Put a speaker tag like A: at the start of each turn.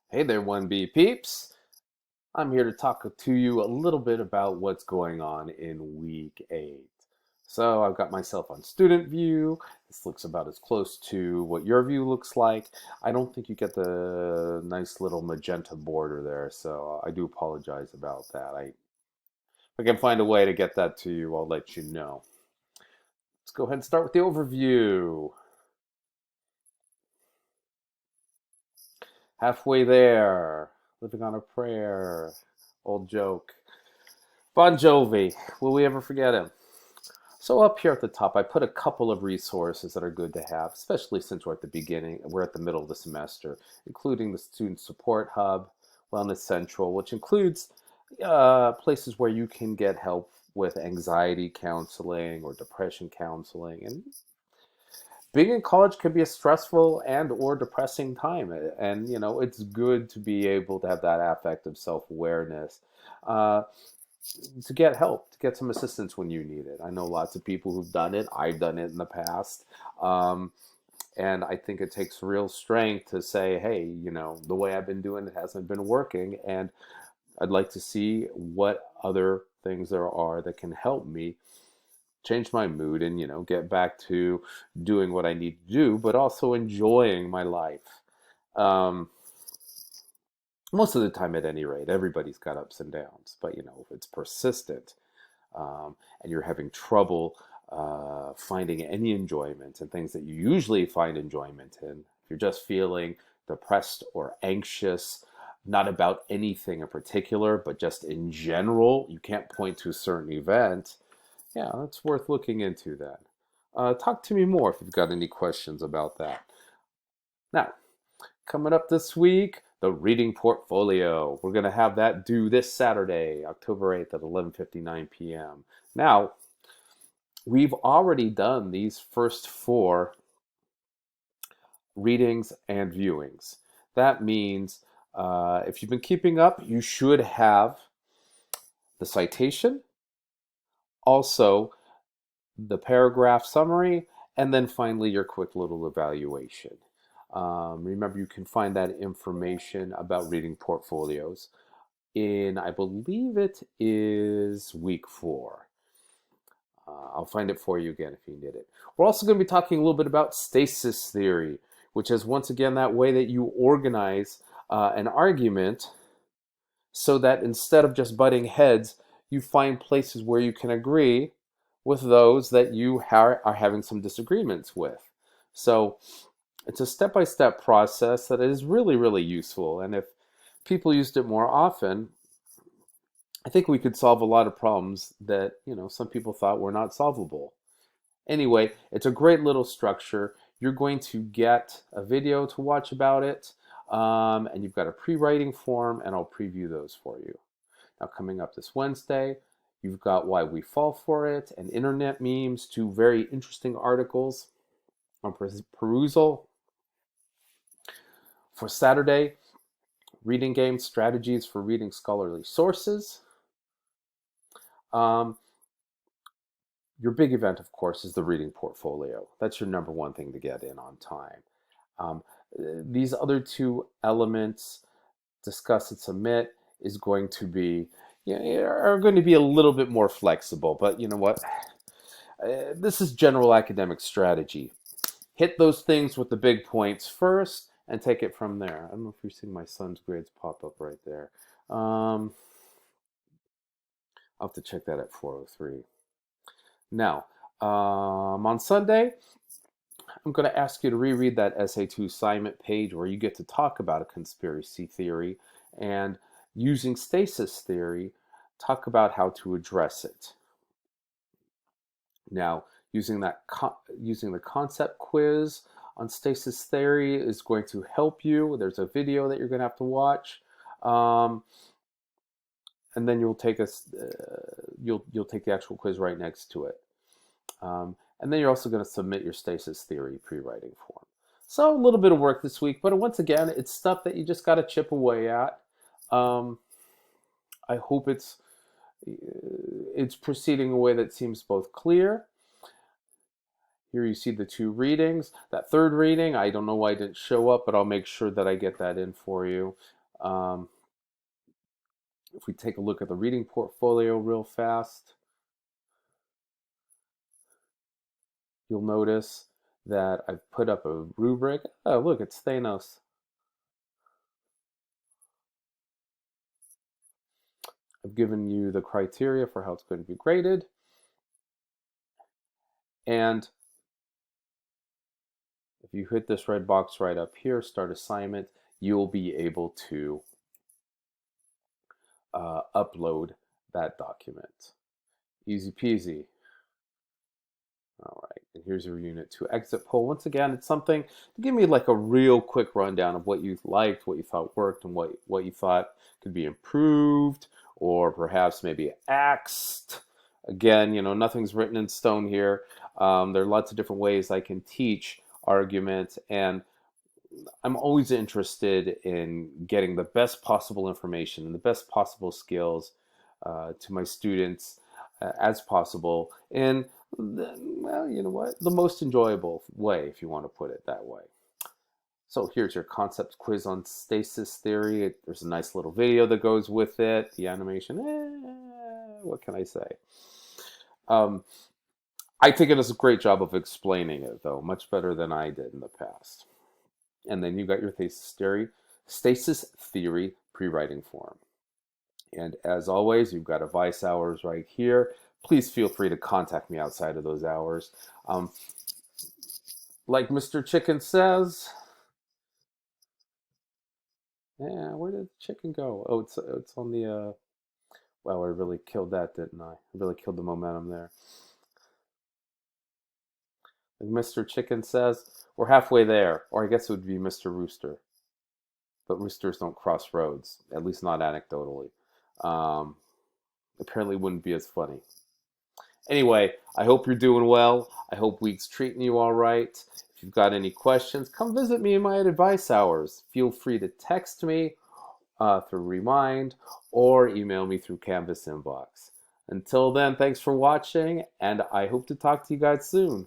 A: Hey there, 1B peeps. I'm here to talk to you a little bit about what's going on in week 8. So, I've got myself on student view. This looks about as close to what your view looks like. I don't think you get the nice little magenta border there, so I do apologize about that. If I can find a way to get that to you, I'll let you know. Let's go ahead and start with the overview. Halfway there, living on a prayer. Old joke. Bon Jovi, will we ever forget him? So up here at the top, I put a couple of resources that are good to have, especially since we're at the middle of the semester, including the Student Support Hub, Wellness Central, which includes places where you can get help with anxiety counseling or depression counseling. And being in college can be a stressful and or depressing time, and it's good to be able to have that affective self-awareness. Uh, to get help, to get some assistance when you need it. I know lots of people who've done it. I've done it in the past. Um, and I think it takes real strength to say, hey, the way I've been doing it hasn't been working. And I'd like to see what other things there are that can help me change my mood and, get back to doing what I need to do, but also enjoying my life. Um, Most of the time, at any rate, everybody's got ups and downs. But, if it's persistent, and you're having trouble finding any enjoyment and things that you usually find enjoyment in, if you're just feeling depressed or anxious, not about anything in particular, but just in general, you can't point to a certain event, yeah, that's worth looking into that. Talk to me more if you've got any questions about that. Now, coming up this week, the reading portfolio. We're going to have that due this Saturday, October 8th at 11:59 p.m. Now, we've already done these first 4 readings and viewings. That means if you've been keeping up, you should have the citation, also the paragraph summary, and then finally your quick little evaluation. Remember, you can find that information about reading portfolios in, I believe it is week 4. I'll find it for you again if you need it. We're also going to be talking a little bit about stasis theory, which is once again that way that you organize an argument so that instead of just butting heads, you find places where you can agree with those that you are having some disagreements with. So it's a step-by-step process that is really, really useful. And if people used it more often, I think we could solve a lot of problems that, some people thought were not solvable. Anyway, it's a great little structure. You're going to get a video to watch about it, and you've got a pre-writing form, and I'll preview those for you. Now, coming up this Wednesday, you've got Why We Fall for It and internet memes, 2 very interesting articles on perusal. For Saturday, reading game strategies for reading scholarly sources. Um, your big event, of course, is the reading portfolio. That's your number one thing to get in on time. Um, these other 2 elements, discuss and submit, is going to be are going to be a little bit more flexible. But you know what? This is general academic strategy. Hit those things with the big points first and take it from there. I don't know if you're seeing my son's grades pop up right there. I'll have to check that at 4:03. Now, on Sunday, I'm going to ask you to reread that SA2 assignment page where you get to talk about a conspiracy theory and using stasis theory, talk about how to address it. Now, using the concept quiz on stasis theory is going to help you. There's a video that you're going to have to watch. And then you'll take you'll take the actual quiz right next to it. And then you're also going to submit your stasis theory pre-writing form. So a little bit of work this week, but once again, it's stuff that you just got to chip away at. I hope it's proceeding in a way that seems both clear. Here you see the 2 readings. That 3rd reading, I don't know why it didn't show up, but I'll make sure that I get that in for you. Um, if we take a look at the reading portfolio real fast, you'll notice that I've put up a rubric. Oh, look, it's Thanos. I've given you the criteria for how it's going to be graded. And if you hit this red box right up here, start assignment, you'll be able to upload that document. Easy peasy. All right, and here's your Unit 2 exit poll. Once again, it's something to give me like a real quick rundown of what you liked, what you thought worked, and what you thought could be improved, or perhaps maybe axed. Again, nothing's written in stone here. There are lots of different ways I can teach argument, and I'm always interested in getting the best possible information and the best possible skills to my students as possible in, well, you know what, the most enjoyable way, if you want to put it that way. So here's your concept quiz on stasis theory. There's a nice little video that goes with it. The animation, what can I say? I think it does a great job of explaining it, though, much better than I did in the past. And then you got your stasis theory pre-writing form. And as always, you've got advice hours right here. Please feel free to contact me outside of those hours. Like Mr. Chicken says, yeah, where did the chicken go? Oh, it's on the, well, I really killed that, didn't I? I really killed the momentum there. Like Mr. Chicken says, we're halfway there, or I guess it would be Mr. Rooster. But roosters don't cross roads, at least not anecdotally. Apparently wouldn't be as funny. Anyway, I hope you're doing well. I hope week's treating you all right. If you've got any questions, come visit me in my advice hours. Feel free to text me through Remind or email me through Canvas Inbox. Until then, thanks for watching, and I hope to talk to you guys soon.